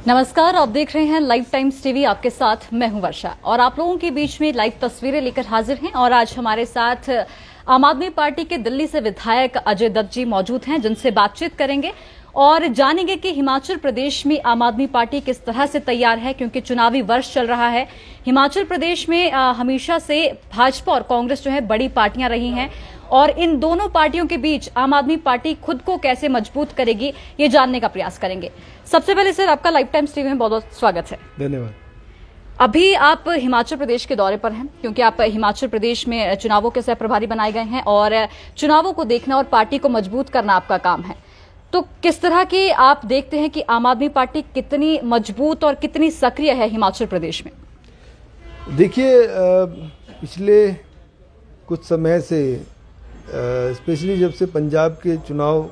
नमस्कार, आप देख रहे हैं लाइव टाइम्स टीवी। आपके साथ मैं हूं वर्षा और आप लोगों के बीच में लाइव तस्वीरें लेकर हाजिर हैं। और आज हमारे साथ आम आदमी पार्टी के दिल्ली से विधायक अजय दत्त जी मौजूद हैं, जिनसे बातचीत करेंगे और जानेंगे कि हिमाचल प्रदेश में आम आदमी पार्टी किस तरह से तैयार है, क्योंकि चुनावी वर्ष चल रहा है। हिमाचल प्रदेश में हमेशा से भाजपा और कांग्रेस जो है बड़ी पार्टियां रही हैं और इन दोनों पार्टियों के बीच आम आदमी पार्टी खुद को कैसे मजबूत करेगी, ये जानने का प्रयास करेंगे। सबसे पहले सर, आपका लाइव टाइम्स टीवी में बहुत बहुत स्वागत है। धन्यवाद। अभी आप हिमाचल प्रदेश के दौरे पर हैं, क्योंकि आप हिमाचल प्रदेश में चुनावों के सह प्रभारी बनाए गए हैं और चुनावों को देखना और पार्टी को मजबूत करना आपका काम है। तो किस तरह की आप देखते हैं कि आम आदमी पार्टी कितनी मजबूत और कितनी सक्रिय है हिमाचल प्रदेश में? देखिए, पिछले कुछ समय से स्पेशली जब से पंजाब के चुनाव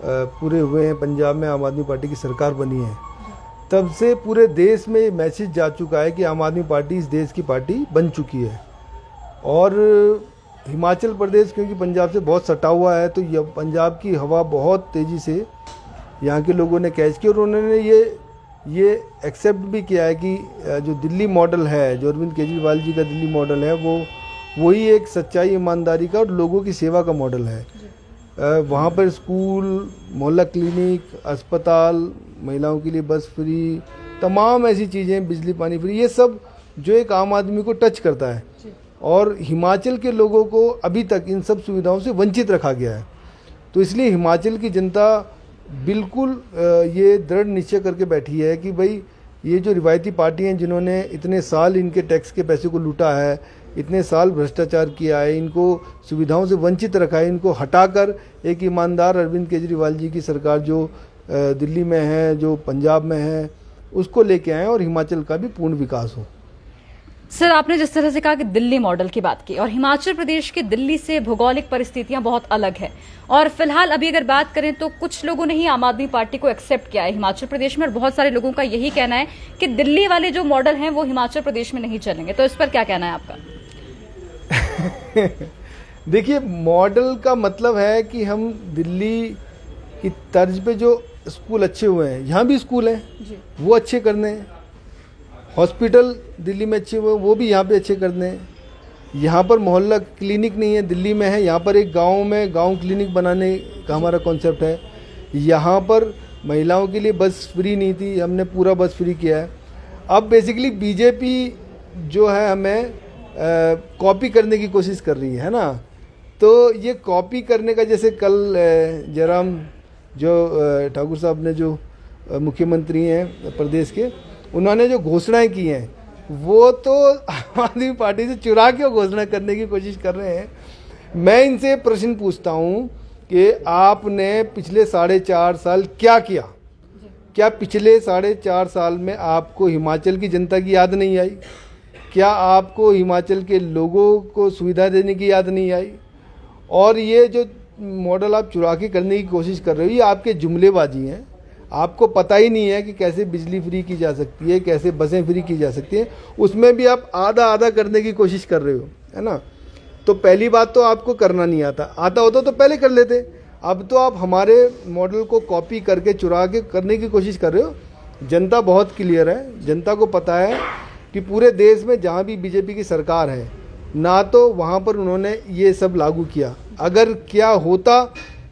पूरे हुए हैं, पंजाब में आम आदमी पार्टी की सरकार बनी है, तब से पूरे देश में ये मैसेज जा चुका है कि आम आदमी पार्टी इस देश की पार्टी बन चुकी है। और हिमाचल प्रदेश क्योंकि पंजाब से बहुत सटा हुआ है, तो यह पंजाब की हवा बहुत तेज़ी से यहाँ के लोगों ने कैच की और उन्होंने ये एक्सेप्ट भी किया है कि जो दिल्ली मॉडल है, जो अरविंद केजरीवाल जी का दिल्ली मॉडल है, वही एक सच्चाई, ईमानदारी का और लोगों की सेवा का मॉडल है। वहाँ पर स्कूल, मोहल्ला क्लिनिक, अस्पताल, महिलाओं के लिए बस फ्री, तमाम ऐसी चीज़ें, बिजली पानी फ्री, ये सब जो एक आम आदमी को टच करता है। और हिमाचल के लोगों को अभी तक इन सब सुविधाओं से वंचित रखा गया है। तो इसलिए हिमाचल की जनता बिल्कुल ये दृढ़ निश्चय करके बैठी है कि भाई ये जो रिवायती पार्टी हैं, जिन्होंने इतने साल इनके टैक्स के पैसे को लूटा है, इतने साल भ्रष्टाचार किया है, इनको सुविधाओं से वंचित रखा है, इनको हटाकर एक ईमानदार अरविंद केजरीवाल जी की सरकार जो दिल्ली में है, जो पंजाब में है, उसको लेके आए और हिमाचल का भी पूर्ण विकास हो। सर, आपने जिस तरह से कहा कि दिल्ली मॉडल की बात की, और हिमाचल प्रदेश की दिल्ली से भौगोलिक परिस्थितियां बहुत अलग है। और फिलहाल अभी अगर बात करें तो कुछ लोगों ने ही आम आदमी पार्टी को एक्सेप्ट किया है हिमाचल प्रदेश में, और बहुत सारे लोगों का यही कहना है कि दिल्ली वाले जो मॉडल हैं वो हिमाचल प्रदेश में नहीं चलेंगे। तो इस पर क्या कहना है आपका? देखिए, मॉडल का मतलब है कि हम दिल्ली की तर्ज पे जो स्कूल अच्छे हुए हैं, यहाँ भी स्कूल हैं, वो अच्छे करने हैं। हॉस्पिटल दिल्ली में अच्छे हुए, वो भी यहाँ पे अच्छे करने हैं। यहाँ पर मोहल्ला क्लिनिक नहीं है, दिल्ली में है। यहाँ पर एक गांव में गांव क्लिनिक बनाने का हमारा कॉन्सेप्ट है। यहाँ पर महिलाओं के लिए बस फ्री नहीं थी, हमने पूरा बस फ्री किया है। अब बेसिकली बीजेपी जो है हमें कॉपी करने की कोशिश कर रही है ना। तो ये कॉपी करने का, जैसे कल जयराम जो ठाकुर साहब ने, जो मुख्यमंत्री हैं प्रदेश के, उन्होंने जो घोषणाएं की हैं, वो तो आम आदमी पार्टी से चुरा के घोषणा करने की कोशिश कर रहे हैं। मैं इनसे प्रश्न पूछता हूं कि आपने पिछले 4.5 साल क्या किया? क्या पिछले 4.5 साल में आपको हिमाचल की जनता की याद नहीं आई? क्या आपको हिमाचल के लोगों को सुविधा देने की याद नहीं आई? और ये जो मॉडल आप चुरा के करने की कोशिश कर रहे हो, ये आपके जुमलेबाजी हैं। आपको पता ही नहीं है कि कैसे बिजली फ्री की जा सकती है, कैसे बसें फ्री की जा सकती हैं। उसमें भी आप आधा आधा करने की कोशिश कर रहे हो, है ना। तो पहली बात तो आपको करना नहीं आता होता तो पहले कर लेते। अब तो आप हमारे मॉडल को कॉपी करके चुरा के करने की कोशिश कर रहे हो। जनता बहुत क्लियर है, जनता को पता है कि पूरे देश में जहाँ भी बीजेपी की सरकार है ना, तो वहाँ पर उन्होंने ये सब लागू किया। अगर क्या होता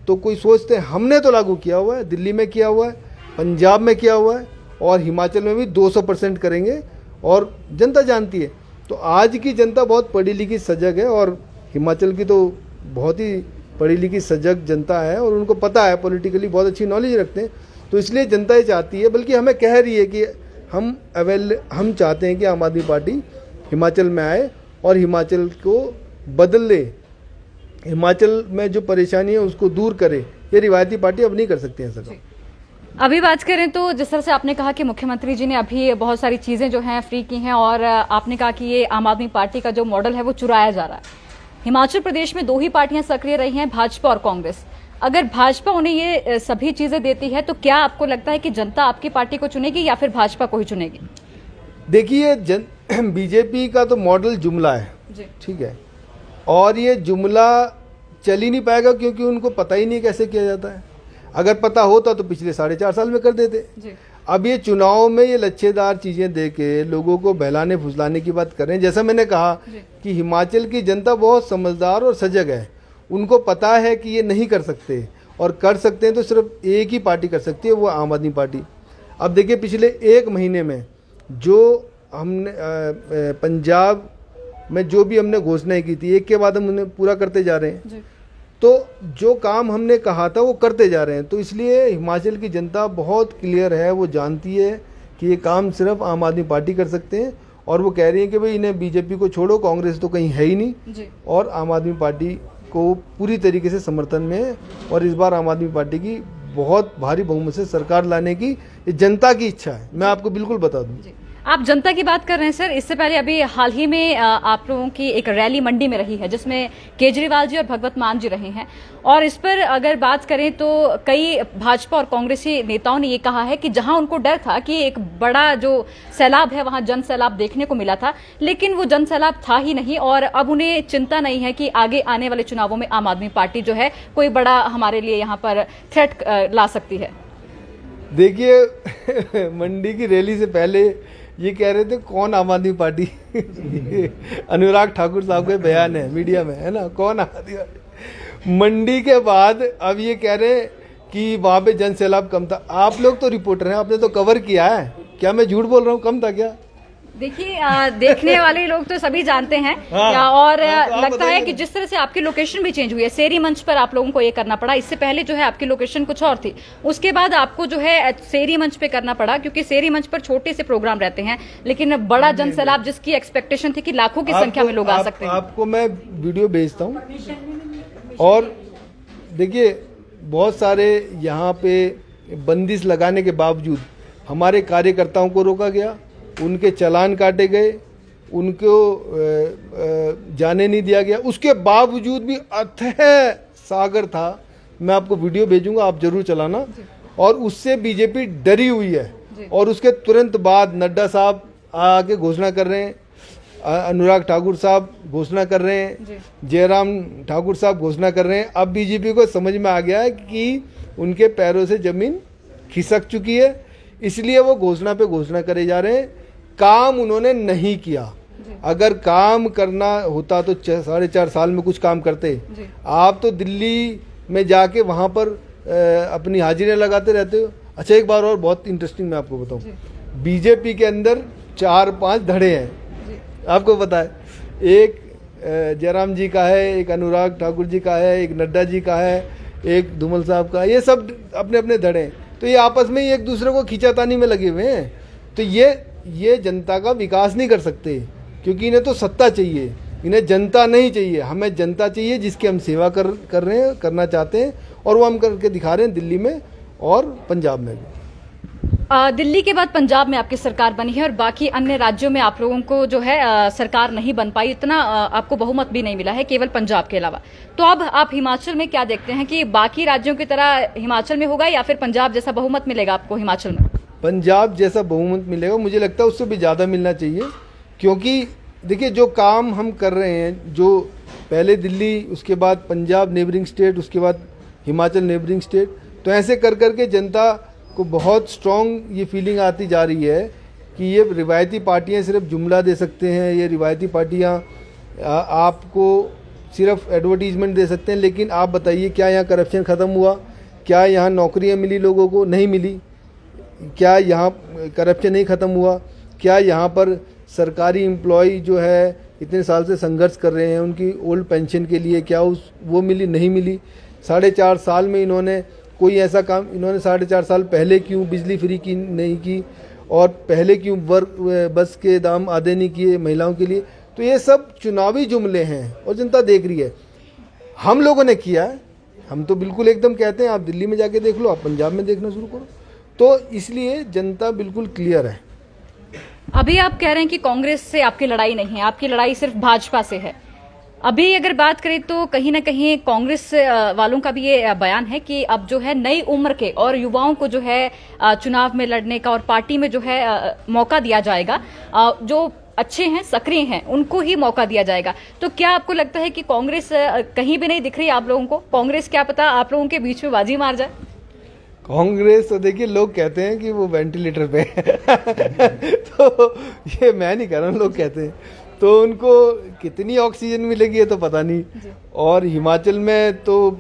तो कोई सोचते, हमने तो लागू किया हुआ है, दिल्ली में किया हुआ है, पंजाब में किया हुआ है, और हिमाचल में भी 200% करेंगे, और जनता जानती है। तो आज की जनता बहुत पढ़ी लिखी सजग है, और हिमाचल की तो बहुत ही पढ़ी लिखी सजग जनता है, और उनको पता है, पॉलिटिकली बहुत अच्छी नॉलेज रखते हैं। तो इसलिए जनता ये चाहती है, बल्कि हमें कह रही है कि हम चाहते हैं कि आम आदमी पार्टी हिमाचल में आए और हिमाचल को बदल ले, हिमाचल में जो परेशानी है उसको दूर करे। ये रिवायती पार्टी अब नहीं कर सकती है सर। अभी बात करें तो जिस तरह से आपने कहा कि मुख्यमंत्री जी ने अभी बहुत सारी चीजें जो हैं फ्री की हैं, और आपने कहा कि ये आम आदमी पार्टी का जो मॉडल है वो चुराया जा रहा है। हिमाचल प्रदेश में 2 ही पार्टियां सक्रिय रही हैं, भाजपा और कांग्रेस। अगर भाजपा उन्हें ये सभी चीजें देती है तो क्या आपको लगता है कि जनता आपकी पार्टी को चुनेगी या फिर भाजपा को ही चुनेगी? देखिए, बीजेपी का तो मॉडल जुमला है, ठीक है, और ये जुमला चल ही नहीं पाएगा क्योंकि उनको पता ही नहीं कैसे किया जाता है। अगर पता होता तो पिछले 4.5 साल में कर देते। अब ये चुनाव में ये लच्छेदार चीजें दे के लोगों को बहलाने फुसलाने की बात कर रहे हैं। जैसा मैंने कहा कि हिमाचल की जनता बहुत समझदार और सजग है, उनको पता है कि ये नहीं कर सकते, और कर सकते हैं तो सिर्फ एक ही पार्टी कर सकती है, वो आम आदमी पार्टी। अब देखिए पिछले एक महीने में जो हमने पंजाब में जो भी हमने घोषणाएं की थी, एक के बाद हम उन्हें पूरा करते जा रहे हैं। तो जो काम हमने कहा था वो करते जा रहे हैं। तो इसलिए हिमाचल की जनता बहुत क्लियर है, वो जानती है कि ये काम सिर्फ आम आदमी पार्टी कर सकते हैं, और वो कह रही है कि भाई इन्हें बीजेपी को छोड़ो, कांग्रेस तो कहीं है ही नहीं, और आम आदमी पार्टी को पूरी तरीके से समर्थन में है। और इस बार आम आदमी पार्टी की बहुत भारी बहुमत से सरकार लाने की ये जनता की इच्छा है, मैं आपको बिल्कुल बता दूं। आप जनता की बात कर रहे हैं सर, इससे पहले अभी हाल ही में आप लोगों की एक रैली मंडी में रही है जिसमें केजरीवाल जी और भगवत मान जी रहे हैं, और इस पर अगर बात करें तो कई भाजपा और कांग्रेसी नेताओं ने ये कहा है कि जहां उनको डर था कि एक बड़ा जो सैलाब है वहां जन सैलाब देखने को मिला था, लेकिन वो जन सैलाब था ही नहीं, और अब उन्हें चिंता नहीं है कि आगे आने वाले चुनावों में आम आदमी पार्टी जो है कोई बड़ा हमारे लिए यहाँ पर थ्रेट ला सकती है। देखिए मंडी की रैली से पहले ये कह रहे थे कौन आम आदमी पार्टी अनुराग ठाकुर साहब के बयान है मीडिया में, है ना, कौन आम आदमी पार्टी। मंडी के बाद अब ये कह रहे हैं कि वहां पे जन सैलाब कम था। आप लोग तो रिपोर्टर हैं, आपने तो कवर किया है, क्या मैं झूठ बोल रहा हूँ, कम था क्या? देखिए देखने वाले लोग तो सभी जानते हैं। हाँ, और तो लगता है कि जिस तरह से आपकी लोकेशन भी चेंज हुई है, सेरी मंच पर आप लोगों को ये करना पड़ा, इससे पहले जो है आपकी लोकेशन कुछ और थी, उसके बाद आपको जो है सेरी मंच पे करना पड़ा, क्योंकि सेरी मंच पर छोटे से प्रोग्राम रहते हैं, लेकिन बड़ा जन सैलाब जिसकी एक्सपेक्टेशन थी कि लाखों की संख्या में लोग आ सकते हैं। आपको मैं वीडियो भेजता हूँ। और देखिए बहुत सारे यहाँ पे बंदिश लगाने के बावजूद हमारे कार्यकर्ताओं को रोका गया, उनके चालान काटे गए, उनको जाने नहीं दिया गया, उसके बावजूद भी अथाह सागर था। मैं आपको वीडियो भेजूंगा, आप जरूर चलाना। और उससे बीजेपी डरी हुई है, और उसके तुरंत बाद नड्डा साहब आके घोषणा कर रहे हैं, अनुराग ठाकुर साहब घोषणा कर रहे हैं, जयराम ठाकुर साहब घोषणा कर रहे हैं। अब बीजेपी को समझ में आ गया है कि उनके पैरों से जमीन खिसक चुकी है, इसलिए वो घोषणा पे घोषणा करे जा रहे हैं। काम उन्होंने नहीं किया। अगर काम करना होता तो 4.5 साल में कुछ काम करते। आप तो दिल्ली में जाके वहां पर अपनी हाजिरियां लगाते रहते हो। अच्छा एक बार और बहुत इंटरेस्टिंग मैं आपको बताऊं, बीजेपी के अंदर 4-5 धड़े हैं, आपको पता है। एक जयराम जी का है, एक अनुराग ठाकुर जी का है, एक नड्डा जी का है, एक धूमल साहब का, ये सब अपने अपने धड़े हैं। तो ये आपस में ही एक दूसरे को खींचातानी में लगे हुए हैं। तो ये जनता का विकास नहीं कर सकते, क्योंकि इन्हें तो सत्ता चाहिए, इन्हें जनता नहीं चाहिए। हमें जनता चाहिए जिसकी हम सेवा कर रहे हैं, करना चाहते हैं, और वो हम करके दिखा रहे हैं दिल्ली में और पंजाब में भी। दिल्ली के बाद पंजाब में आपकी सरकार बनी है, और बाकी अन्य राज्यों में आप लोगों को जो है सरकार नहीं बन पाई, इतना आपको बहुमत भी नहीं मिला है, केवल पंजाब के अलावा। तो अब आप हिमाचल में क्या देखते हैं कि बाकी राज्यों की तरह हिमाचल में होगा, या फिर पंजाब जैसा बहुमत मिलेगा आपको हिमाचल में? पंजाब जैसा बहुमत मिलेगा, मुझे लगता है उससे भी ज़्यादा मिलना चाहिए। क्योंकि देखिए जो काम हम कर रहे हैं, जो पहले दिल्ली, उसके बाद पंजाब नेबरिंग स्टेट, उसके बाद हिमाचल नेबरिंग स्टेट, तो ऐसे कर करके जनता को बहुत स्ट्रॉन्ग ये फीलिंग आती जा रही है कि ये रिवायती पार्टियां सिर्फ जुमला दे सकते हैं, ये रिवायती पार्टियां आपको सिर्फ एडवर्टीजमेंट दे सकते हैं। लेकिन आप बताइए, क्या यहाँ करप्शन ख़त्म हुआ? क्या यहाँ नौकरियाँ मिली लोगों को? नहीं मिली। क्या यहाँ करप्शन नहीं ख़त्म हुआ? क्या यहाँ पर सरकारी एम्प्लॉय जो है इतने साल से संघर्ष कर रहे हैं, उनकी ओल्ड पेंशन के लिए क्या वो मिली? नहीं मिली। 4.5 साल में इन्होंने कोई ऐसा काम, इन्होंने 4.5 साल पहले क्यों बिजली फ्री की नहीं की, और पहले क्यों बस के दाम आधे नहीं किए महिलाओं के लिए? तो ये सब चुनावी जुमले हैं और जनता देख रही है। हम लोगों ने किया है, हम तो बिल्कुल एकदम कहते हैं आप दिल्ली में जाके देख लो, आप पंजाब में देखना शुरू करो। तो इसलिए जनता बिल्कुल क्लियर है। अभी आप कह रहे हैं कि कांग्रेस से आपकी लड़ाई नहीं है, आपकी लड़ाई सिर्फ भाजपा से है। अभी अगर बात करें तो कहीं ना कहीं कांग्रेस वालों का भी ये बयान है कि अब जो है नई उम्र के और युवाओं को जो है चुनाव में लड़ने का और पार्टी में जो है मौका दिया जाएगा, जो अच्छे हैं, सक्रिय हैं, उनको ही मौका दिया जाएगा। तो क्या आपको लगता है कि कांग्रेस कहीं भी नहीं दिख रही आप लोगों को? कांग्रेस क्या पता आप लोगों के बीच में बाजी मार जाए? कांग्रेस तो देखिए, लोग कहते हैं कि वो वेंटिलेटर पे है तो ये मैं नहीं कह रहा हूँ, लोग कहते हैं। तो उनको कितनी ऑक्सीजन मिलेगी ये तो पता नहीं। और हिमाचल में तो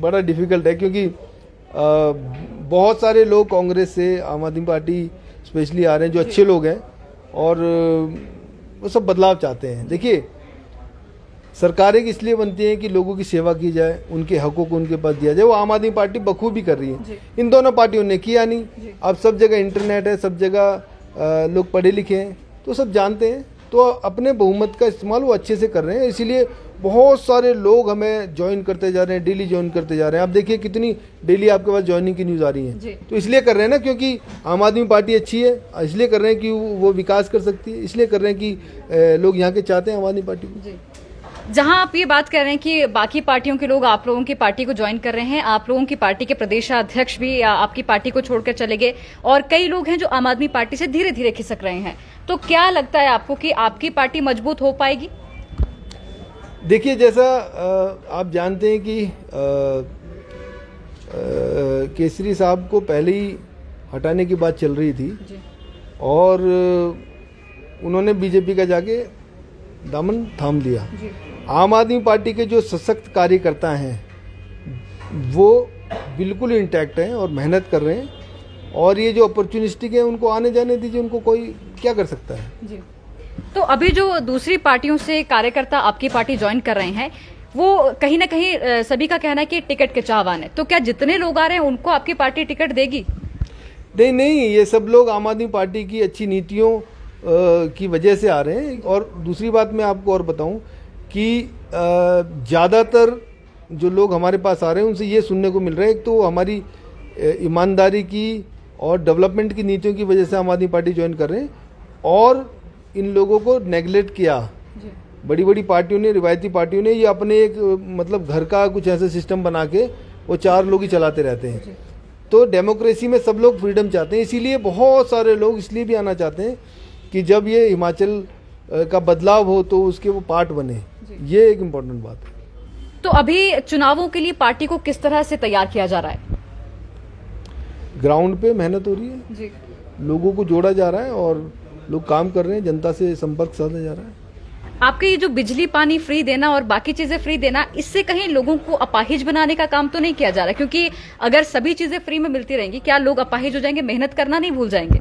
बड़ा डिफिकल्ट है, क्योंकि बहुत सारे लोग कांग्रेस से आम आदमी पार्टी स्पेशली आ रहे हैं जो अच्छे लोग हैं, और वो सब बदलाव चाहते हैं। देखिए, सरकारें इसलिए बनती हैं कि लोगों की सेवा की जाए, उनके हकों को उनके पास दिया जाए। वो आम आदमी पार्टी बखूबी कर रही है, इन दोनों पार्टियों ने किया नहीं। अब सब जगह इंटरनेट है, सब जगह लोग पढ़े लिखे हैं, तो सब जानते हैं, तो अपने बहुमत का इस्तेमाल वो अच्छे से कर रहे हैं। इसीलिए बहुत सारे लोग हमें ज्वाइन करते जा रहे हैं, डेली ज्वाइन करते जा रहे हैं। आप देखिए कितनी डेली आपके पास ज्वाइनिंग की न्यूज़ आ रही है। तो इसलिए कर रहे हैं ना, क्योंकि आम आदमी पार्टी अच्छी है, इसलिए कर रहे हैं कि वो विकास कर सकती है, इसलिए कर रहे हैं कि लोग यहाँ के चाहते हैं आम आदमी पार्टी को। जहां आप ये बात कर रहे हैं कि बाकी पार्टियों के लोग आप लोगों की पार्टी को ज्वाइन कर रहे हैं, आप लोगों की पार्टी के प्रदेशाध्यक्ष भी आपकी पार्टी को छोड़कर चले गए, और कई लोग हैं जो आम आदमी पार्टी से धीरे धीरे खिसक रहे हैं, तो क्या लगता है आपको कि आपकी पार्टी मजबूत हो पाएगी? देखिए, जैसा आप जानते हैं कि केसरी साहब को पहले ही हटाने की बात चल रही थी, और उन्होंने बीजेपी का जाके दामन थाम लिया। आम आदमी पार्टी के जो सशक्त कार्यकर्ता हैं वो बिल्कुल इंटैक्ट हैं और मेहनत कर रहे हैं, और ये जो अपॉर्चुनिस्टिक है उनको आने जाने दीजिए, उनको कोई क्या कर सकता है जी। तो अभी जो दूसरी पार्टियों से कार्यकर्ता आपकी पार्टी ज्वाइन कर रहे हैं, वो कहीं ना कहीं सभी का कहना है कि टिकट के चाहवान है, तो क्या जितने लोग आ रहे हैं उनको आपकी पार्टी टिकट देगी? नहीं, ये सब लोग आम आदमी पार्टी की अच्छी नीतियों की वजह से आ रहे हैं। और दूसरी बात मैं आपको और बताऊं कि ज़्यादातर जो लोग हमारे पास आ रहे हैं उनसे ये सुनने को मिल रहा है, एक तो हमारी ईमानदारी की और डेवलपमेंट की नीतियों की वजह से आम आदमी पार्टी ज्वाइन कर रहे हैं, और इन लोगों को नेगलेक्ट किया बड़ी बड़ी पार्टियों ने, रिवायती पार्टियों ने। ये अपने एक मतलब घर का कुछ ऐसा सिस्टम बना के वो चार लोग ही चलाते रहते हैं। तो डेमोक्रेसी में सब लोग फ्रीडम चाहते हैं, इसीलिए बहुत सारे लोग इसलिए भी आना चाहते हैं कि जब ये हिमाचल का बदलाव हो तो उसके वो पार्ट बने। ये एक इम्पोर्टेंट बात है। तो अभी चुनावों के लिए पार्टी को किस तरह से तैयार किया जा रहा है? ग्राउंड पे मेहनत हो रही है जी। लोगों को जोड़ा जा रहा है और लोग काम कर रहे हैं, जनता से संपर्क साधा जा रहा है। आपके ये जो बिजली पानी फ्री देना और बाकी चीजें फ्री देना, इससे कहीं लोगों को अपाहिज बनाने का काम तो नहीं किया जा रहा? क्योंकि अगर सभी चीजें फ्री में मिलती रहेंगी, क्या लोग अपाहिज हो जाएंगे, मेहनत करना नहीं भूल जाएंगे?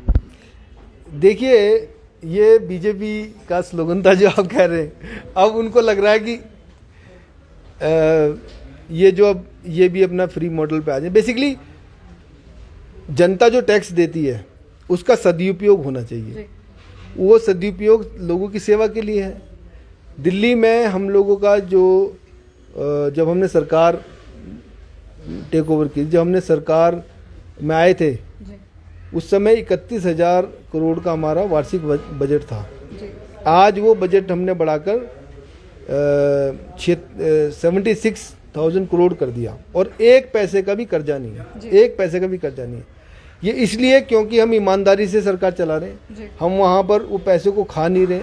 देखिए, ये बीजेपी का स्लोगन था जो आप कह रहे हैं। अब उनको लग रहा है कि ये जो अब ये भी अपना फ्री मॉडल पे आ जाए। बेसिकली जनता जो टैक्स देती है उसका सदुपयोग होना चाहिए, वो सदुपयोग लोगों की सेवा के लिए है। दिल्ली में हम लोगों का जो जब हमने सरकार टेक ओवर की, जब हमने सरकार में आए थे उस समय 31,000 करोड़ का हमारा वार्षिक बजट था। आज वो बजट हमने बढ़ाकर 76,000 करोड़ कर दिया, और एक पैसे का भी कर्जा नहीं है, एक पैसे का भी कर्जा नहीं है। ये इसलिए क्योंकि हम ईमानदारी से सरकार चला रहे हैं, हम वहाँ पर वो पैसे को खा नहीं रहे,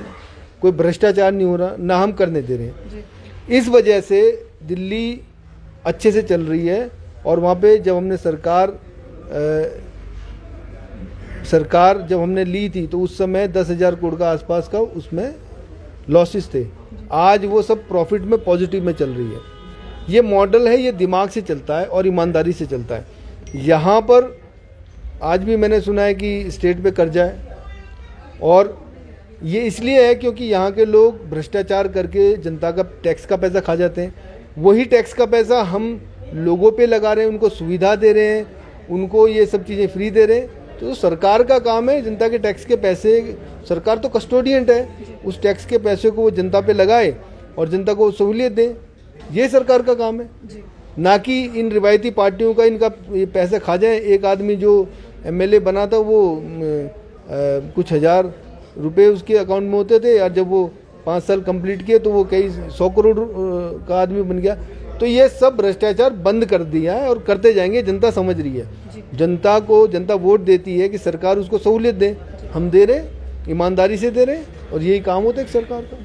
कोई भ्रष्टाचार नहीं हो रहा, ना हम करने दे रहे हैं। इस वजह से दिल्ली अच्छे से चल रही है। और वहाँ पे जब हमने सरकार जब हमने ली थी तो उस समय 10,000 करोड़ का आसपास का उसमें लॉसेस थे। आज वो सब प्रॉफिट में, पॉजिटिव में चल रही है। ये मॉडल है, ये दिमाग से चलता है और ईमानदारी से चलता है। यहाँ पर आज भी मैंने सुना है कि स्टेट पे कर्जा है, और ये इसलिए है क्योंकि यहाँ के लोग भ्रष्टाचार करके जनता का टैक्स का पैसा खा जाते हैं। वही टैक्स का पैसा हम लोगों पे लगा रहे हैं, उनको सुविधा दे रहे हैं, उनको ये सब चीज़ें फ्री दे रहे हैं। तो सरकार का काम है जनता के टैक्स के पैसे, सरकार तो कस्टोडियन है, उस टैक्स के पैसे को वो जनता पे लगाए और जनता को सहूलियत दे। ये सरकार का काम है, ना कि इन रिवायती पार्टियों का इनका ये पैसा खा जाए। एक आदमी जो एमएलए बना था वो कुछ हज़ार रुपए उसके अकाउंट में होते थे, और जब वो 5 साल कंप्लीट किए तो वो कई 100 करोड़ का आदमी बन गया। तो ये सब भ्रष्टाचार बंद कर दिया है और करते जाएंगे। जनता समझ रही है, जनता को, जनता वोट देती है कि सरकार उसको सहूलियत दे, हम दे रहे, ईमानदारी से दे रहे, और यही काम होता है सरकार का।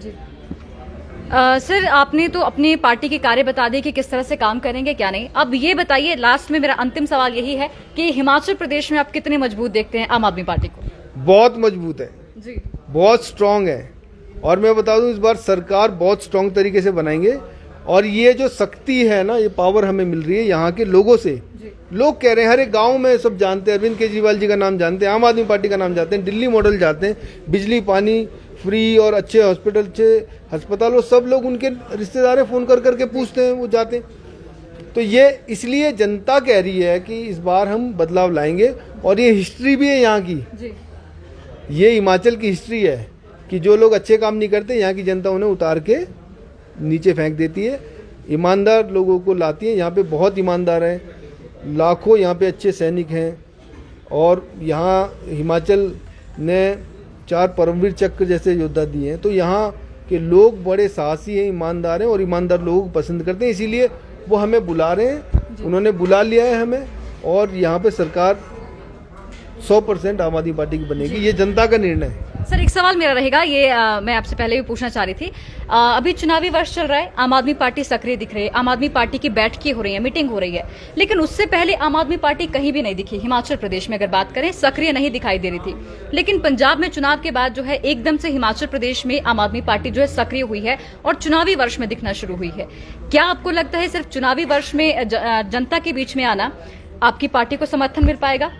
सर आपने तो अपनी पार्टी के कार्य बता दिए कि किस तरह से काम करेंगे क्या नहीं। अब ये बताइए, लास्ट में मेरा अंतिम सवाल यही है कि हिमाचल प्रदेश में आप कितने मजबूत देखते हैं आम आदमी पार्टी को? बहुत मजबूत है जी, बहुत स्ट्रांग है। और मैं बता दूं, इस बार सरकार बहुत स्ट्रांग तरीके से बनाएंगे। और ये जो शक्ति है ना, ये पावर हमें मिल रही है यहाँ के लोगों से। लोग कह रहे हैं, हर एक गांव में सब जानते हैं, अरविंद केजरीवाल जी का नाम जानते हैं, आम आदमी पार्टी का नाम जानते हैं, दिल्ली मॉडल जानते हैं, बिजली पानी फ्री और अच्छे हॉस्पिटल, अच्छे अस्पताल, वो सब लोग उनके रिश्तेदार फ़ोन कर करके पूछते हैं, वो जाते हैं। तो ये इसलिए जनता कह रही है कि इस बार हम बदलाव लाएंगे। और ये हिस्ट्री भी है यहाँ की, ये हिमाचल की हिस्ट्री है कि जो लोग अच्छे काम नहीं करते, यहाँ की जनता उन्हें उतार के नीचे फेंक देती है, ईमानदार लोगों को लाती है। यहाँ पे बहुत ईमानदार हैं, लाखों यहाँ पे अच्छे सैनिक हैं। और यहाँ हिमाचल ने 4 परमवीर चक्र जैसे योद्धा दिए हैं। तो यहाँ के लोग बड़े साहसी हैं, ईमानदार हैं और ईमानदार लोगों को पसंद करते हैं। इसीलिए वो हमें बुला रहे हैं, उन्होंने बुला लिया है हमें। और यहाँ पे सरकार 100% आम आदमी पार्टी की बनेगी, ये जनता का निर्णय है। सर एक सवाल मेरा रहेगा, ये मैं आपसे पहले भी पूछना चाह रही थी। अभी चुनावी वर्ष चल रहा है, आम आदमी पार्टी सक्रिय दिख रही है, आम आदमी पार्टी की बैठकें हो रही है, मीटिंग हो रही है, लेकिन उससे पहले आम आदमी पार्टी कहीं भी नहीं दिखी। हिमाचल प्रदेश में अगर बात करें, सक्रिय नहीं दिखाई दे रही थी। लेकिन पंजाब में चुनाव के बाद जो है एकदम से हिमाचल प्रदेश में आम आदमी पार्टी जो है सक्रिय हुई है और चुनावी वर्ष में दिखना शुरू हुई है। क्या आपको लगता है सिर्फ चुनावी वर्ष में जनता के बीच में आना आपकी पार्टी को समर्थन मिल पाएगा?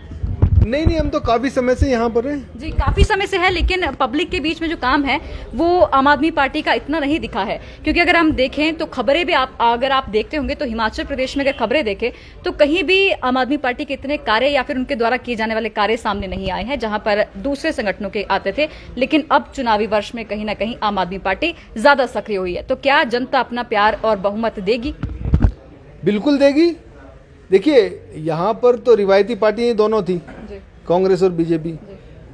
नहीं, हम तो काफी समय से यहाँ पर हैं। जी, काफी समय से है, लेकिन पब्लिक के बीच में जो काम है वो आम आदमी पार्टी का इतना नहीं दिखा है। क्योंकि अगर हम देखें तो खबरें भी अगर आप देखते होंगे तो हिमाचल प्रदेश में अगर खबरें देखें तो कहीं भी आम आदमी पार्टी के इतने कार्य या फिर उनके द्वारा किए जाने वाले कार्य सामने नहीं आए हैं, जहां पर दूसरे संगठनों के आते थे। लेकिन अब चुनावी वर्ष में कहीं ना कहीं आम आदमी पार्टी ज्यादा सक्रिय हुई है। तो क्या जनता अपना प्यार और बहुमत देगी? बिल्कुल देगी। देखिए, यहाँ पर तो रिवायती पार्टियां दोनों थी, कांग्रेस और बीजेपी।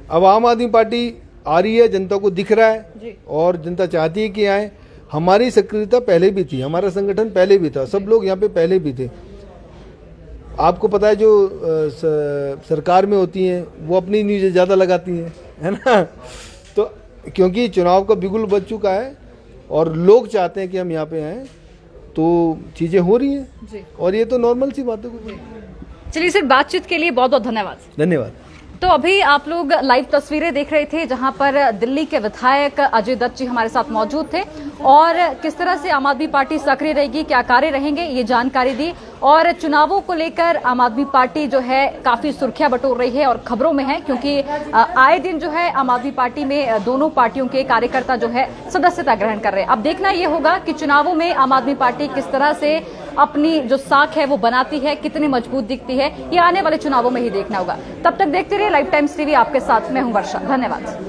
अब आम आदमी पार्टी आ रही है, जनता को दिख रहा है और जनता चाहती है कि आए। हमारी सक्रियता पहले भी थी, हमारा संगठन पहले भी था, सब लोग यहाँ पे पहले भी थे। आपको पता है जो सरकार में होती हैं वो अपनी न्यूज़ ज़्यादा लगाती हैं, है ना। तो क्योंकि चुनाव का बिगुल बज चुका है और लोग चाहते हैं कि हम यहाँ पे आएँ, तो चीज़ें हो रही हैं और ये तो नॉर्मल सी बात है। चलिए सर, बातचीत के लिए बहुत बहुत धन्यवाद। धन्यवाद। तो अभी आप लोग लाइव तस्वीरें देख रहे थे जहां पर दिल्ली के विधायक अजय दत्त जी हमारे साथ मौजूद थे और किस तरह से आम आदमी पार्टी सक्रिय रहेगी, क्या कार्य रहेंगे, ये जानकारी दी। और चुनावों को लेकर आम आदमी पार्टी जो है काफी सुर्खियां बटोर रही है और खबरों में है, क्योंकि आए दिन जो है आम आदमी पार्टी में दोनों पार्टियों के कार्यकर्ता जो है सदस्यता ग्रहण कर रहे हैं। अब देखना ये होगा कि चुनावों में आम आदमी पार्टी किस तरह से अपनी जो साख है वो बनाती है, कितनी मजबूत दिखती है, ये आने वाले चुनावों में ही देखना होगा। तब तक देखते रहिए लाइव टाइम्स टीवी, आपके साथ मैं हूं वर्षा। धन्यवाद।